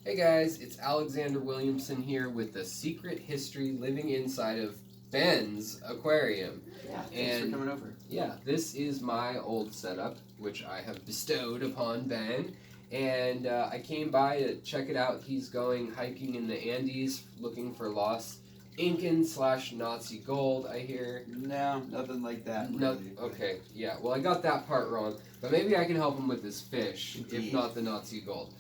Hey guys, it's Alexander Williamson here with the secret history living inside of Ben's aquarium. Yeah, thanks for coming over. Yeah, this is my old setup, which I have bestowed upon Ben. And I came by to check it out. He's going hiking in the Andes looking for lost Incan / Nazi gold, I hear. No, nothing like that. No, Really. okay, yeah. Well, I got that part wrong, but maybe I can help him with his fish, Indeed. if not the Nazi gold.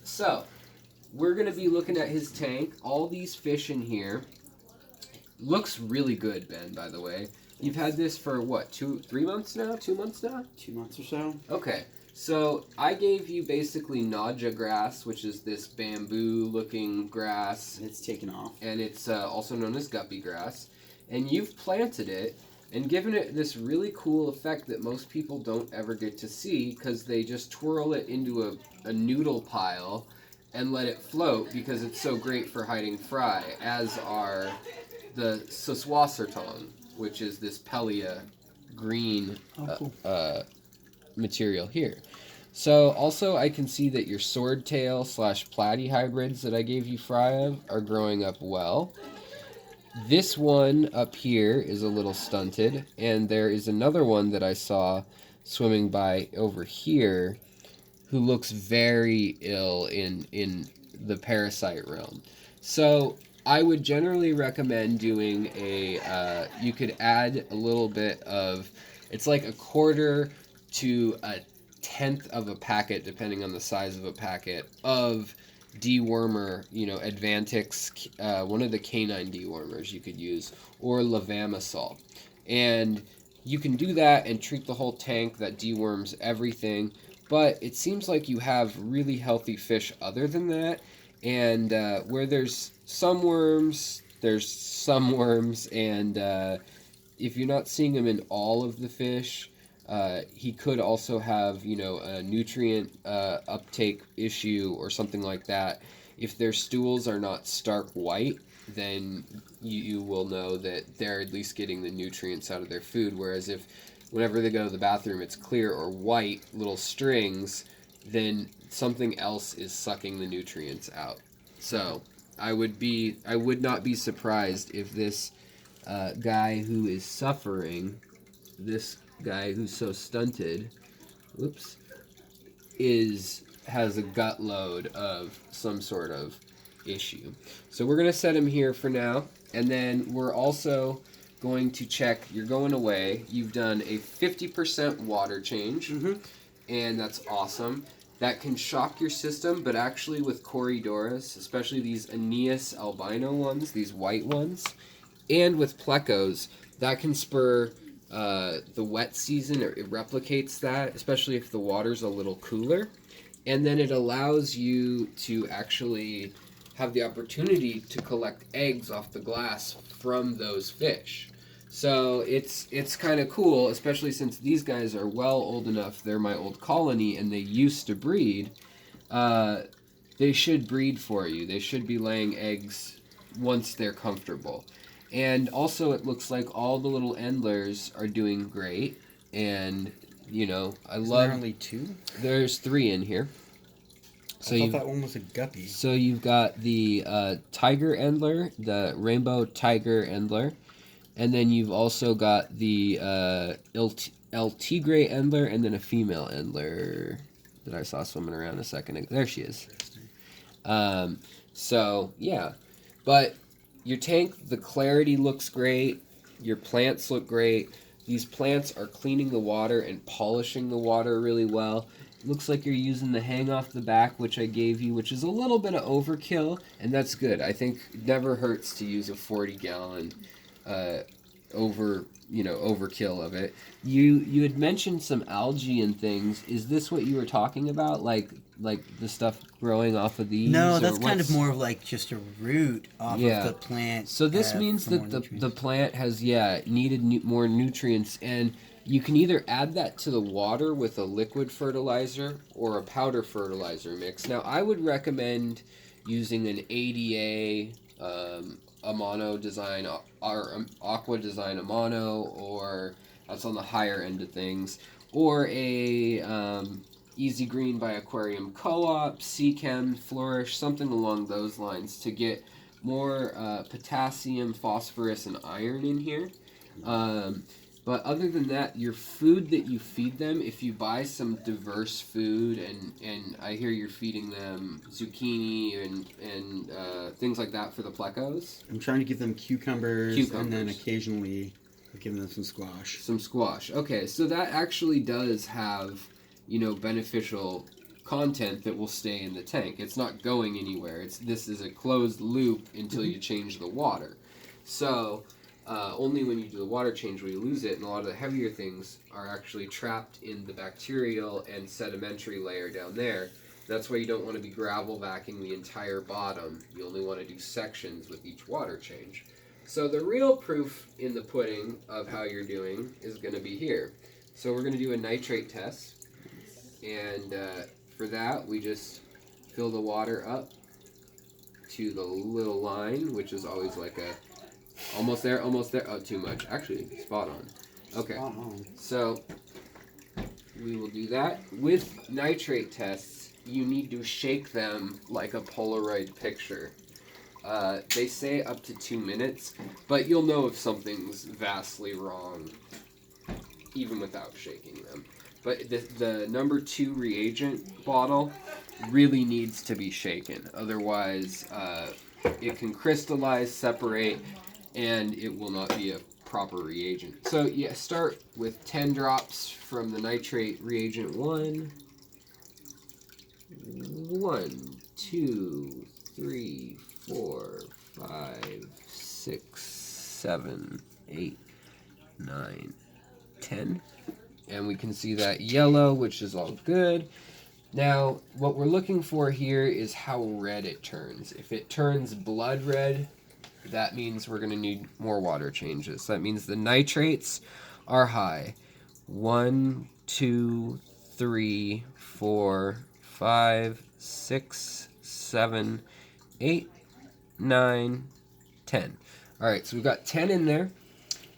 So, we're going to be looking at his tank. All these fish in here. Looks really good, Ben, by the way. You've had this for, what, 3 months now? 2 months now? 2 months or so. Okay. So, I gave you basically naja grass, which is this bamboo-looking grass. And it's taken off. And it's also known as guppy grass. And you've planted it and given it this really cool effect that most people don't ever get to see because they just twirl it into a noodle pile and let it float because it's so great for hiding fry, as are the swordtail, which is this Pelia green material here. So also I can see that your swordtail / platy hybrids that I gave you fry of are growing up well. This one up here is a little stunted, and there is another one that I saw swimming by over here who looks very ill in the parasite realm. So I would generally recommend doing you could add a little bit of, it's like a quarter to a tenth of a packet, depending on the size of a packet, of dewormer, Advantix, one of the canine dewormers you could use, or levamisol. And you can do that and treat the whole tank that deworms everything, but it seems like you have really healthy fish other than that, and where there's some worms, there's some worms, and if you're not seeing them in all of the fish, he could also have, a nutrient uptake issue or something like that. If their stools are not stark white, then you will know that they're at least getting the nutrients out of their food. Whereas if whenever they go to the bathroom it's clear or white little strings, then something else is sucking the nutrients out. So I would not be surprised if this guy who is suffering, this guy who's so stunted, has a gut load of some sort of issue. So we're going to set him here for now, and then we're also going to check, you're going away, you've done a 50% water change, and that's awesome. That can shock your system, but actually with corydoras, especially these aeneus albino ones, these white ones, and with Plecos, that can spur the wet season. It replicates that, especially if the water's a little cooler. And then it allows you to actually have the opportunity to collect eggs off the glass from those fish. So it's kind of cool, especially since these guys are well old enough. They're my old colony, and they used to breed. They should breed for you. They should be laying eggs once they're comfortable. And also, it looks like all the little endlers are doing great. And, I love... There only 2? There's 3 in here. So I thought that one was a guppy. So you've got the tiger endler, the rainbow tiger endler. And then you've also got the El Tigre endler, and then a female endler that I saw swimming around a second ago. There she is. So, yeah. But your tank, the clarity looks great. Your plants look great. These plants are cleaning the water and polishing the water really well. It looks like you're using the hang off the back, which I gave you, which is a little bit of overkill, and that's good. I think it never hurts to use a 40-gallon overkill of it. You had mentioned some algae and things. Is this what you were talking about, like the stuff growing off of these? No, that's kind of more of like just a root off of the plant. So this means that the plant has needed more nutrients, and you can either add that to the water with a liquid fertilizer or a powder fertilizer mix. Now I would recommend using an ADA Amano design, or Aqua design Amano, or that's on the higher end of things, or a Easy Green by Aquarium Co-op, Seachem, Flourish, something along those lines to get more potassium, phosphorus, and iron in here. But other than that, your food that you feed them, if you buy some diverse food, and I hear you're feeding them zucchini and things like that for the Plecos. I'm trying to give them cucumbers. And then occasionally I'm giving them some squash. Some squash. Okay, so that actually does have, beneficial content that will stay in the tank. It's not going anywhere. This is a closed loop until you change the water. So only when you do the water change will you lose it, and a lot of the heavier things are actually trapped in the bacterial and sedimentary layer down there. That's why you don't want to be gravel vacuuming the entire bottom. You only want to do sections with each water change. So the real proof in the pudding of how you're doing is going to be here. So we're going to do a nitrate test, and for that we just fill the water up to the little line, which is always like a almost there. Oh, too much. Actually, spot on. Okay, so we will do that. With nitrate tests, you need to shake them like a Polaroid picture. They say up to 2 minutes, but you'll know if something's vastly wrong even without shaking them. But the number 2 reagent bottle really needs to be shaken. Otherwise, it can crystallize, separate, and it will not be a proper reagent. So yeah, start with 10 drops from the nitrate reagent 1. 1, 2, 3, 4, 5, 6, 7, 8, 9, 10. And we can see that yellow, which is all good. Now, what we're looking for here is how red it turns. If it turns blood red, that means we're going to need more water changes. That means the nitrates are high. 1, 2, 3, 4, 5, 6, 7, 8, 9, 10. All right, so we've got 10 in there.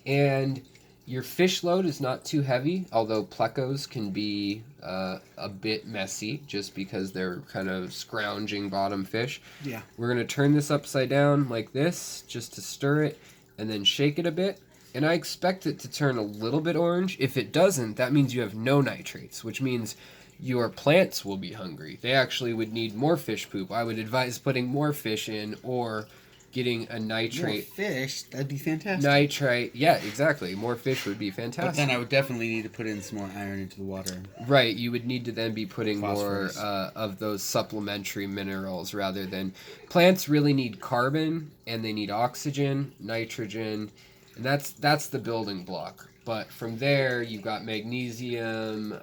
And your fish load is not too heavy, although Plecos can be a bit messy just because they're kind of scrounging bottom fish. Yeah. We're going to turn this upside down like this just to stir it and then shake it a bit. And I expect it to turn a little bit orange. If it doesn't, that means you have no nitrates, which means your plants will be hungry. They actually would need more fish poop. I would advise putting more fish in or getting a nitrate. More fish? That'd be fantastic. Nitrate. Yeah, exactly. More fish would be fantastic. But then I would definitely need to put in some more iron into the water. Right. You would need to then be putting Phosphorus. more of those supplementary minerals rather than... Plants really need carbon, and they need oxygen, nitrogen, and that's the building block. But from there, you've got magnesium,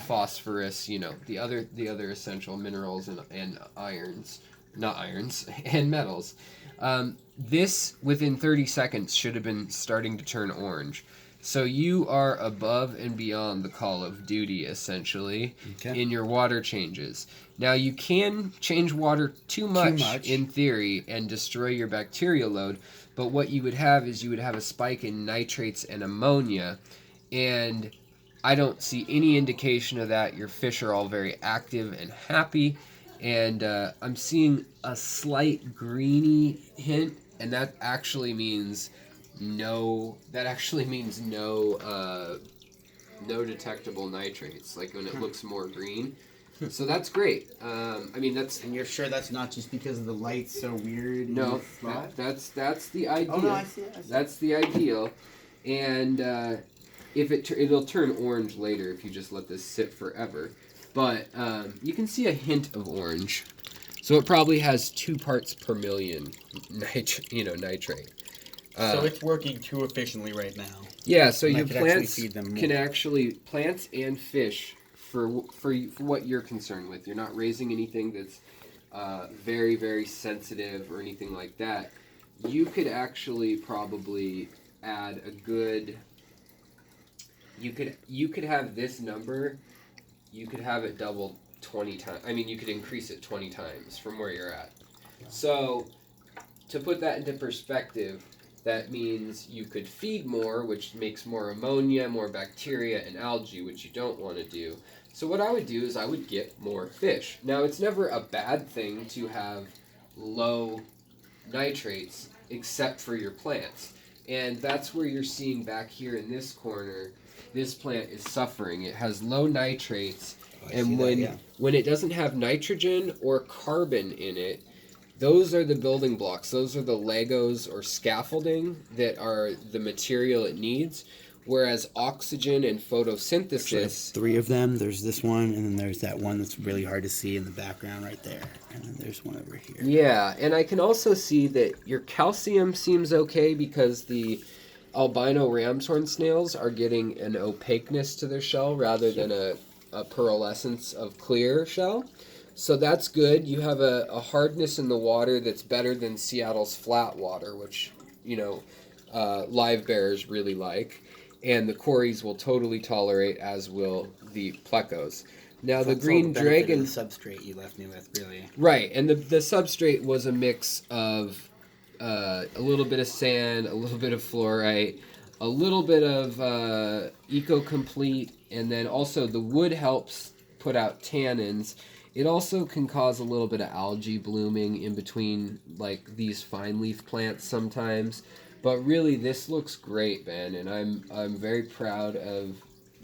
phosphorus, the other essential minerals and irons. Not irons, and metals. This, within 30 seconds, should have been starting to turn orange. So you are above and beyond the Call of Duty, essentially, in your water changes. Now, you can change water too much, in theory, and destroy your bacterial load, but what you would have is you would have a spike in nitrates and ammonia, and I don't see any indication of that. Your fish are all very active and happy, and I'm seeing a slight greeny hint, and that actually means no detectable nitrates, like when it looks more green. So that's great. And you're sure that's not just because of the light's so weird? No, that's the ideal. Oh no, I see. That's the ideal, and if it'll turn orange later if you just let this sit forever. But you can see a hint of orange, so it probably has 2 parts per million nitrate. So it's working too efficiently right now. Yeah, so your plants plants and fish, for what you're concerned with. You're not raising anything that's very, very sensitive or anything like that. You could actually probably add a good... You could have this number, you could have it doubled 20 times. I mean, you could increase it 20 times from where you're at. So, to put that into perspective, that means you could feed more, which makes more ammonia, more bacteria, and algae, which you don't want to do. So what I would do is I would get more fish. Now, it's never a bad thing to have low nitrates, except for your plants. And that's where you're seeing back here in this corner, this plant is suffering. It has low nitrates, and when it doesn't have nitrogen or carbon in it, those are the building blocks. Those are the Legos or scaffolding that are the material it needs. Whereas oxygen and photosynthesis... Three of them. There's this one, and then there's that one that's really hard to see in the background right there. And then there's one over here. Yeah, and I can also see that your calcium seems okay because the albino ram's horn snails are getting an opaqueness to their shell rather than a pearlescence of clear shell. So that's good. You have a hardness in the water that's better than Seattle's flat water, which, live bears really like. And the cories will totally tolerate, as will the plecos. Now, the green dragon... The substrate you left me with, really. Right, and the substrate was a mix of a little bit of sand, a little bit of fluorite, a little bit of Eco-Complete, and then also the wood helps put out tannins. It also can cause a little bit of algae blooming in between, like, these fine leaf plants sometimes. But really, this looks great, man, and I'm very proud of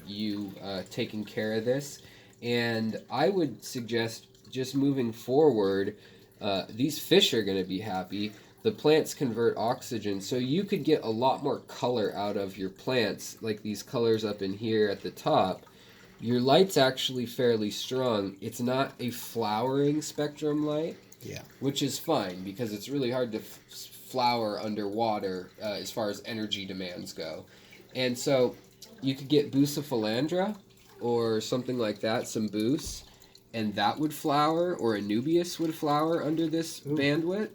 you taking care of this. And I would suggest just moving forward, these fish are going to be happy. The plants convert oxygen, so you could get a lot more color out of your plants, like these colors up in here at the top. Your light's actually fairly strong. It's not a flowering spectrum light, which is fine because it's really hard to flower underwater as far as energy demands go. And so you could get bucephalandra or something like that, some boost, and that would flower, or Anubias would flower under this bandwidth.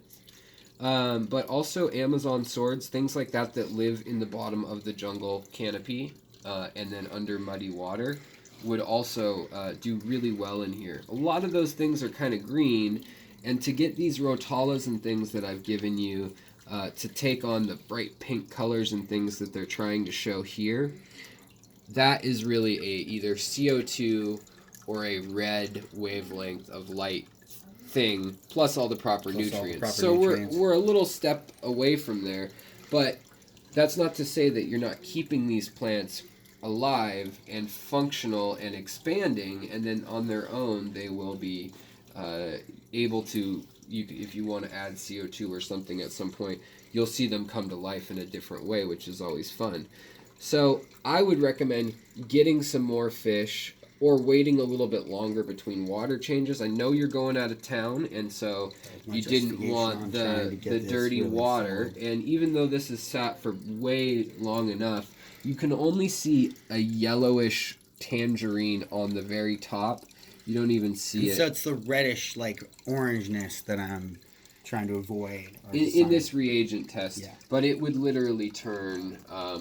But also Amazon swords, things like that live in the bottom of the jungle canopy and then under muddy water would also do really well in here. A lot of those things are kind of green, and to get these rotalas and things that I've given you to take on the bright pink colors and things that they're trying to show here, that is really either CO2 or a red wavelength of light thing, plus all the proper nutrients. We're a little step away from there, but that's not to say that you're not keeping these plants alive and functional and expanding, and then on their own they will be able to, if you want to add CO2 or something at some point, you'll see them come to life in a different way, which is always fun. So I would recommend getting some more fish or waiting a little bit longer between water changes. I know you're going out of town, and so you didn't want the dirty water. And even though this is sat for way long enough, you can only see a yellowish tangerine on the very top. You don't even see it. So it's the reddish, like, orangeness that I'm trying to avoid in this reagent test. But it would literally turn a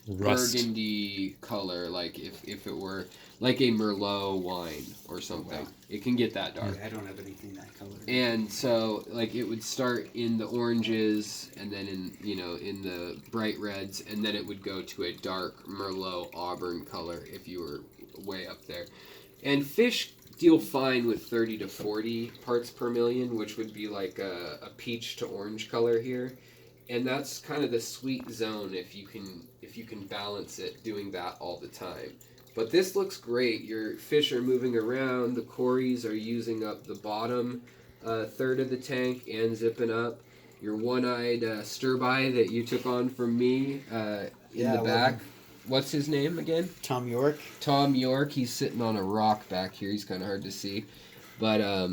burgundy color, like if it were like a Merlot wine or something. Wow. It can get that dark. Yeah, I don't have anything that color. And so, like, it would start in the oranges, and then in the bright reds, and then it would go to a dark Merlot auburn color if you were way up there. And fish deal fine with 30 to 40 parts per million, which would be like a peach to orange color here. And that's kind of the sweet zone if you can balance it doing that all the time. But this looks great. Your fish are moving around. The cories are using up the bottom third of the tank and zipping up. Your one-eyed stirby that you took on from me in the back. What's his name again? Tom York. Tom York. He's sitting on a rock back here. He's kind of hard to see. But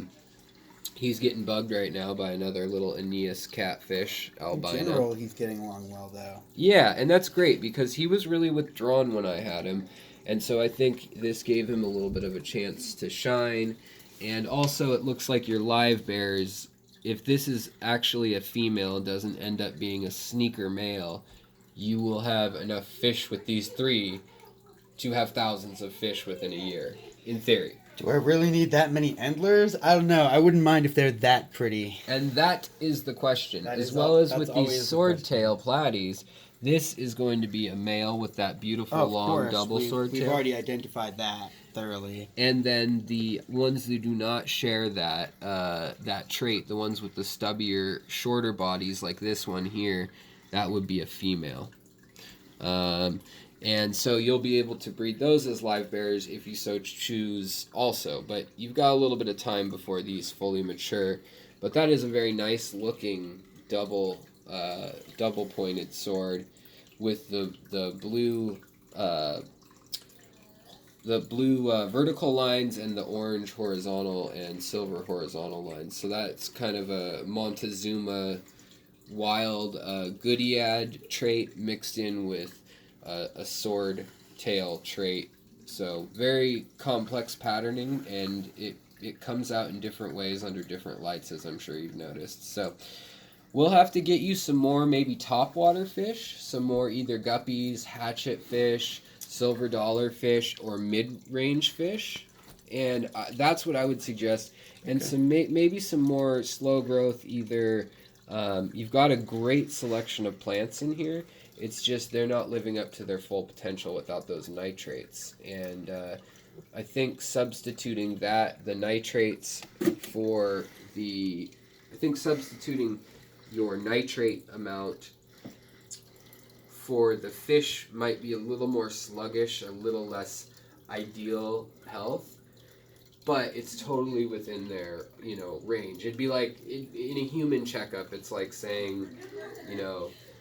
he's getting bugged right now by another little aeneus catfish, albino. In general, he's getting along well, though. Yeah, and that's great because he was really withdrawn when I had him. And so I think this gave him a little bit of a chance to shine. And also it looks like your live bears, if this is actually a female, doesn't end up being a sneaker male, you will have enough fish with these three to have thousands of fish within a year, in theory. Do I really need that many endlers? I don't know. I wouldn't mind if they're that pretty. And that is the question. That As is well as that's with these always the question. swordtail platies, this is going to be a male with that beautiful Of long course, double we've swordtail. already identified that thoroughly. And then the ones that do not share that trait, the ones with the stubbier, shorter bodies like this one here, that would be a female. And so you'll be able to breed those as live bearers if you so choose also. But you've got a little bit of time before these fully mature. But that is a very nice looking double pointed sword with the blue vertical lines and the orange horizontal and silver horizontal lines. So that's kind of a Montezuma wild Goodiad trait mixed in with a sword tail trait. So very complex patterning, and it comes out in different ways under different lights, as I'm sure you've noticed. So we'll have to get you some more maybe topwater fish, some more either guppies, hatchet fish, silver dollar fish, or mid-range fish. And that's what I would suggest. And Okay. some maybe some more slow growth either. You've got a great selection of plants in here. It's just they're not living up to their full potential without those nitrates. And I think substituting the nitrates for substituting your nitrate amount for the fish might be a little more sluggish, a little less ideal health, but it's totally within their, range. It'd be like in a human checkup, it's like saying,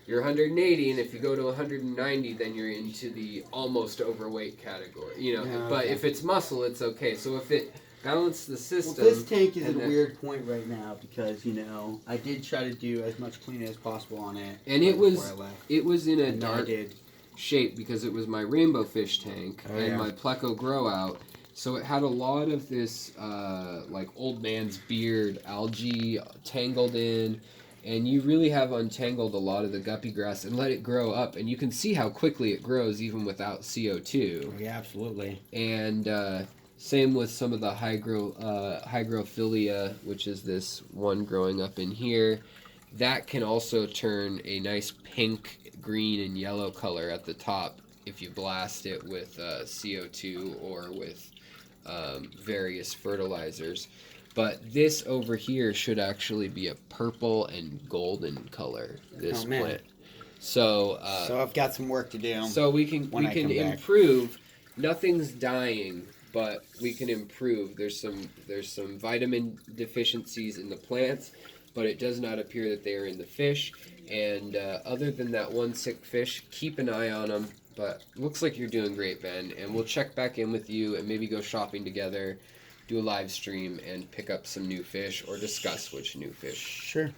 you're 180, and if you go to 190, then you're into the almost overweight category. Yeah, but okay. if it's muscle, it's okay. So if it balanced the system. Well, this tank is at and a then- weird point right now because I did try to do as much cleaning as possible on it. And right it was before I left. it was in a And then I dark did. shape because it was my rainbow fish tank Oh, and yeah. my Pleco grow out. So it had a lot of this like old man's beard algae tangled in, and you really have untangled a lot of the guppy grass and let it grow up, and you can see how quickly it grows even without CO2. Oh, yeah, absolutely. And same with some of the hygrophilia, which is this one growing up in here. That can also turn a nice pink, green, and yellow color at the top if you blast it with CO2 or with various fertilizers. But this over here should actually be a purple and golden color, this Oh, man. plant. So So I've got some work to do. so we can when I come back. improve. Nothing's dying, but we can improve. There's some vitamin deficiencies in the plants, but it does not appear that they are in the fish. And other than that one sick fish, keep an eye on them. But looks like you're doing great, Ben. And we'll check back in with you and maybe go shopping together, do a live stream, and pick up some new fish or discuss which new fish. Sure.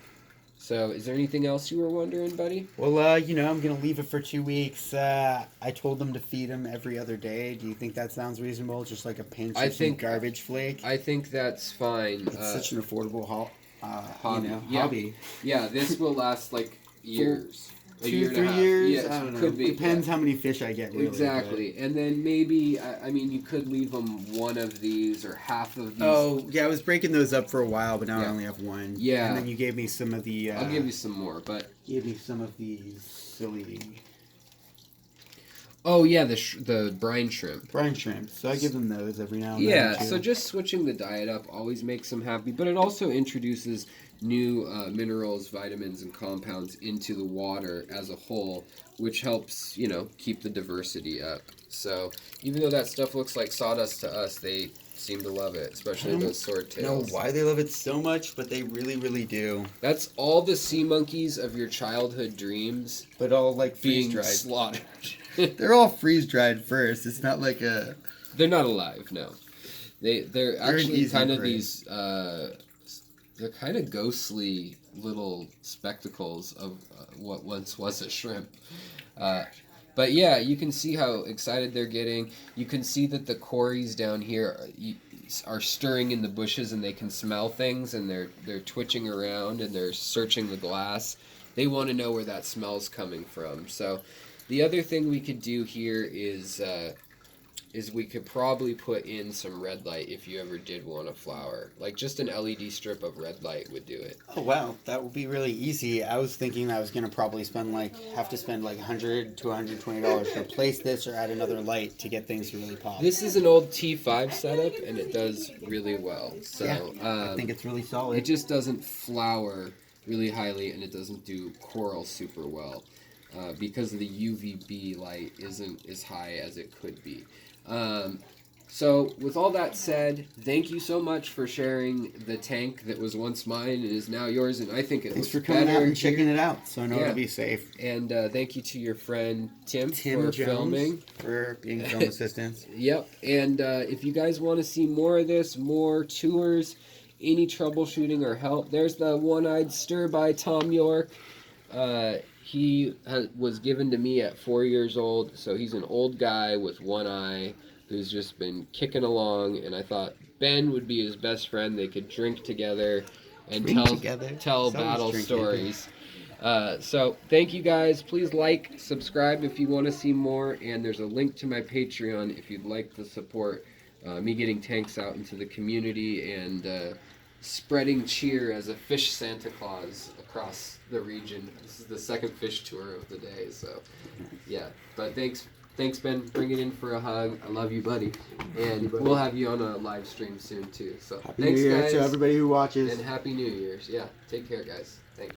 So, is there anything else you were wondering, buddy? Well, I'm going to leave it for 2 weeks. I told them to feed them every other day. Do you think that sounds reasonable? Just like a pinch of some garbage flake? I think that's fine. It's such an affordable hobby. hobby. Yeah, this will last like years. A 2, year and a 3 half. years? Yes, I don't know. could be. Depends yeah. how many fish I get, really. Exactly. And then maybe, you could leave them one of these or half of these. Oh, yeah, I was breaking those up for a while, but now I Yeah. only have one. Yeah. And then you gave me some of the... I'll give you some more, but... Gave me some of these silly... Oh, yeah, the brine shrimp. brine shrimp. So I give them those every now and Yeah, then, too. so just switching the diet up always makes them happy, but it also introduces new minerals, vitamins, and compounds into the water as a whole, which helps, keep the diversity up. So even though that stuff looks like sawdust to us, they seem to love it, especially those I don't know swordtails. why they love it so much, but they really, really do. That's all the sea monkeys of your childhood dreams But all, like, being freeze-dried. slaughtered. They're all freeze-dried first. It's not like a... They're not alive, no. They're actually easy kind of prey. these they're kind of ghostly little spectacles of what once was a shrimp. But yeah, you can see how excited they're getting. You can see that the cories down here are stirring in the bushes, and they can smell things, and they're twitching around, and they're searching the glass. They want to know where that smell's coming from. So the other thing we could do here is is we could probably put in some red light if you ever did want a flower. Like just an LED strip of red light would do it. Oh wow, that would be really easy. I was thinking I was gonna probably have to spend like $100 to $120 to replace this or add another light to get things to really pop. This is an old T5 setup, and it does really well. So yeah, I think it's really solid. It just doesn't flower really highly, and it doesn't do coral super well because the UVB light isn't as high as it could be. So with all that said, thank you so much for sharing the tank that was once mine and is now yours, and I think it Thanks looks for coming better out and checking it out, so I know it'll be safe. And thank you to your friend Tim for Jones filming. For being film assistance. Yep, and if you guys want to see more of this, more tours, any troubleshooting or help, there's the one-eyed stir by Tom York. He was given to me at 4 years old, so he's an old guy with one eye who's just been kicking along, and I thought Ben would be his best friend. They could drink together and tell battle stories. So thank you guys. Please like, subscribe if you want to see more, and there's a link to my Patreon if you'd like to support me getting tanks out into the community and spreading cheer as a fish Santa Claus across the region. This is the second fish tour of the day, so yeah. But thanks Ben. Bring it in for a hug. I love you, buddy. And we'll have you on a live stream soon too. So Happy thanks, New Year guys, to everybody who watches. and Happy New Year's. Yeah, take care, guys. Thanks.